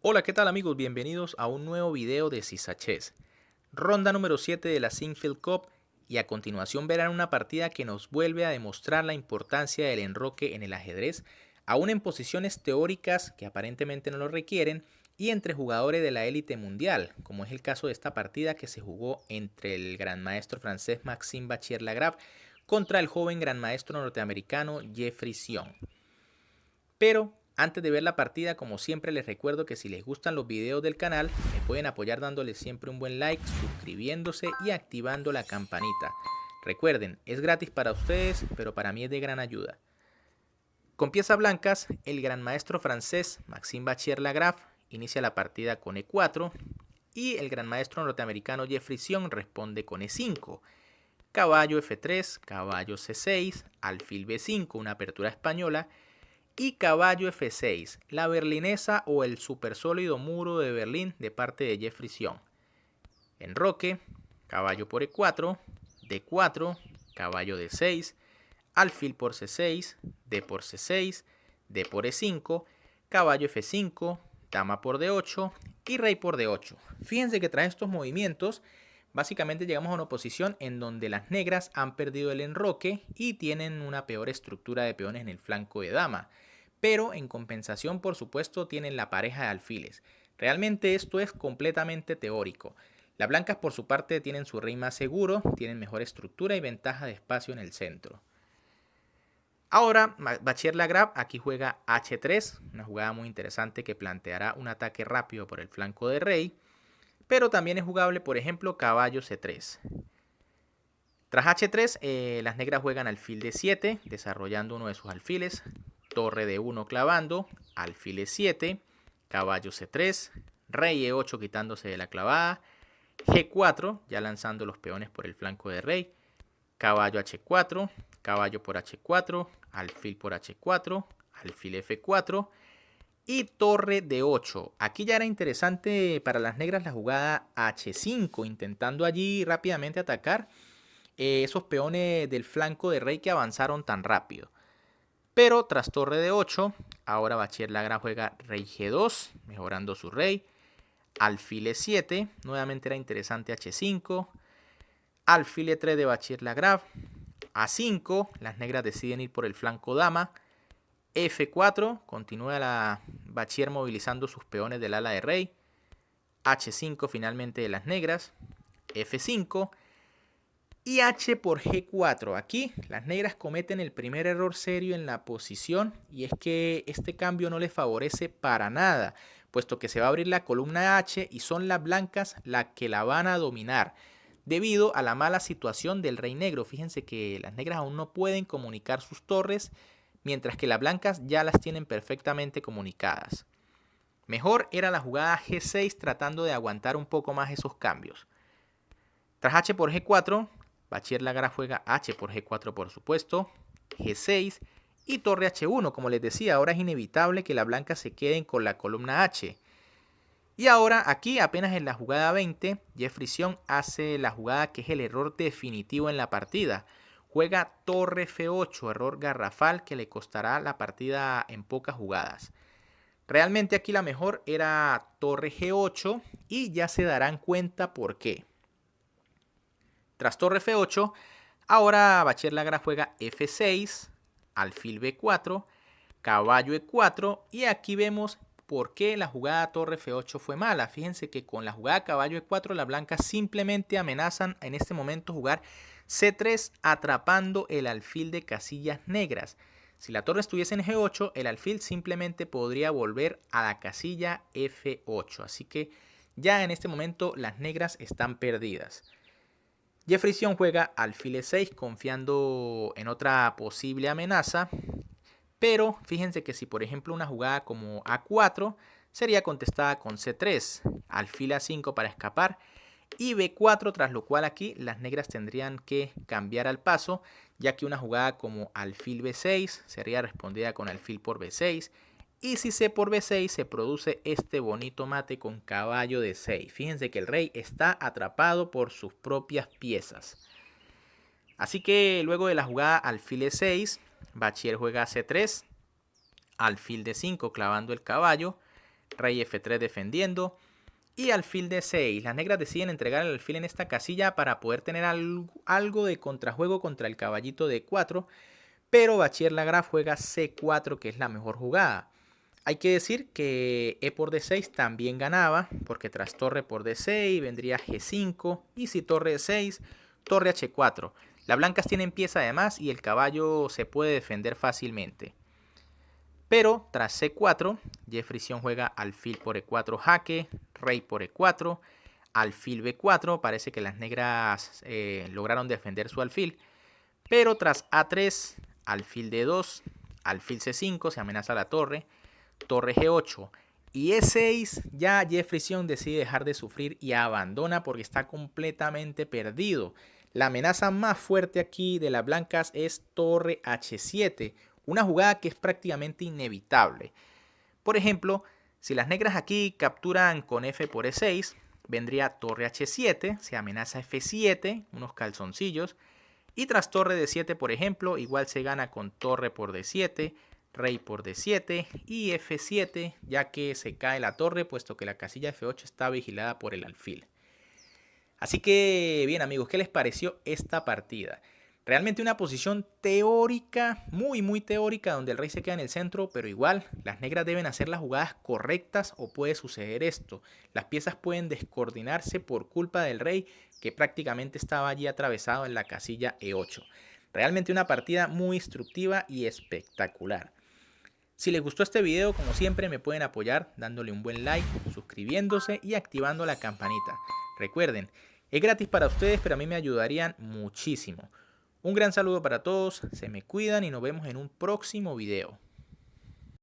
Hola, ¿qué tal amigos? Bienvenidos a un nuevo video de Sisa Chess. Ronda número 7 de la Sinquefield Cup y a continuación verán una partida que nos vuelve a demostrar la importancia del enroque en el ajedrez, aún en posiciones teóricas que aparentemente no lo requieren y entre jugadores de la élite mundial, como es el caso de esta partida que se jugó entre el gran maestro francés Maxime Bachier-Lagrave contra el joven gran maestro norteamericano Jeffrey Sion. Pero antes de ver la partida, como siempre les recuerdo que si les gustan los videos del canal, me pueden apoyar dándole siempre un buen like, suscribiéndose y activando la campanita. Recuerden, es gratis para ustedes, pero para mí es de gran ayuda. Con piezas blancas, el gran maestro francés Maxime Bachier-Lagrave inicia la partida con E4 y el gran maestro norteamericano Jeffrey Sion responde con E5. Caballo F3, caballo C6, alfil B5, una apertura española, y caballo F6, la berlinesa o el supersólido muro de Berlín de parte de Jeffrey Sion. Enroque, caballo por E4, D4, caballo D6, alfil por C6, D por C6, D por E5, caballo F5, dama por D8 y rey por D8. Fíjense que tras estos movimientos, básicamente llegamos a una posición en donde las negras han perdido el enroque y tienen una peor estructura de peones en el flanco de dama. Pero en compensación, por supuesto, tienen la pareja de alfiles. Realmente esto es completamente teórico. Las blancas por su parte tienen su rey más seguro, tienen mejor estructura y ventaja de espacio en el centro. Ahora Bachier-Lagrave aquí juega H3, una jugada muy interesante que planteará un ataque rápido por el flanco de rey, pero también es jugable, por ejemplo, caballo C3. Tras H3, las negras juegan alfil D7, desarrollando uno de sus alfiles, torre D1 clavando, alfil E7, caballo C3, rey E8 quitándose de la clavada, G4, ya lanzando los peones por el flanco de rey, caballo H4, caballo por H4, alfil por H4, alfil F4 y torre D8. Aquí ya era interesante para las negras la jugada H5, intentando allí rápidamente atacar esos peones del flanco de rey que avanzaron tan rápido. Pero tras torre de 8, ahora Bachier-Lagrave juega rey G2, mejorando su rey. Alfil E7, nuevamente era interesante H5. Alfil E3 de Bachier-Lagrave. A5, las negras deciden ir por el flanco dama. F4, continúa la Bachier movilizando sus peones del ala de rey. H5 finalmente de las negras. F5. Y H por G4. Aquí las negras cometen el primer error serio en la posición y es que este cambio no les favorece para nada, puesto que se va a abrir la columna H y son las blancas las que la van a dominar debido a la mala situación del rey negro. Fíjense que las negras aún no pueden comunicar sus torres, mientras que las blancas ya las tienen perfectamente comunicadas. Mejor era la jugada G6 tratando de aguantar un poco más esos cambios. Tras H por G4, Bachier-Lagrave juega H por G4 por supuesto, G6 y torre H1. Como les decía, ahora es inevitable que las blancas se queden con la columna H. Y ahora aquí apenas en la jugada 20, Jeffrey Sion hace la jugada que es el error definitivo en la partida. Juega torre F8, error garrafal que le costará la partida en pocas jugadas. Realmente aquí la mejor era torre G8 y ya se darán cuenta por qué. Tras torre F8, ahora Bachier-Lagrave juega F6, alfil B4, caballo E4 y aquí vemos por qué la jugada torre F8 fue mala. Fíjense que con la jugada caballo E4 las blancas simplemente amenazan en este momento jugar C3 atrapando el alfil de casillas negras. Si la torre estuviese en G8, el alfil simplemente podría volver a la casilla F8. Así que ya en este momento las negras están perdidas. Jeffrey Sion juega alfil E6 confiando en otra posible amenaza, pero fíjense que si por ejemplo una jugada como A4 sería contestada con C3, alfil A5 para escapar y B4, tras lo cual aquí las negras tendrían que cambiar al paso, ya que una jugada como alfil B6 sería respondida con alfil por B6 y si C por B6 se produce este bonito mate con caballo D6. Fíjense que el rey está atrapado por sus propias piezas. Así que luego de la jugada alfil E6, Bachier juega C3, alfil D5 clavando el caballo, rey F3 defendiendo y alfil D6. Las negras deciden entregar el alfil en esta casilla para poder tener algo de contrajuego contra el caballito D4, pero Bachiller Lagrave juega C4, que es la mejor jugada. Hay que decir que E por D6 también ganaba, porque tras torre por D6 vendría G5 y si torre D6, torre H4. Las blancas tienen pieza de más y el caballo se puede defender fácilmente. Pero tras C4, Jefferson juega alfil por E4 jaque, rey por E4, alfil B4. Parece que las negras lograron defender su alfil. Pero tras A3, alfil D2, alfil C5, se amenaza la torre, torre G8 y E6, ya Jefferson decide dejar de sufrir y abandona porque está completamente perdido. La amenaza más fuerte aquí de las blancas es torre H7, una jugada que es prácticamente inevitable. Por ejemplo, si las negras aquí capturan con F por E6, vendría torre H7, se amenaza F7, unos calzoncillos. Y tras torre D7, por ejemplo, igual se gana con torre por D7, rey por D7 y F7, ya que se cae la torre, puesto que la casilla F8 está vigilada por el alfil. Así que, bien amigos, ¿qué les pareció esta partida? Realmente una posición teórica, muy teórica, donde el rey se queda en el centro, pero igual las negras deben hacer las jugadas correctas o puede suceder esto. Las piezas pueden descoordinarse por culpa del rey, que prácticamente estaba allí atravesado en la casilla E8. Realmente una partida muy instructiva y espectacular. Si les gustó este video, como siempre, me pueden apoyar dándole un buen like, suscribiéndose y activando la campanita. Recuerden, es gratis para ustedes, pero a mí me ayudarían muchísimo. Un gran saludo para todos, se me cuidan y nos vemos en un próximo video.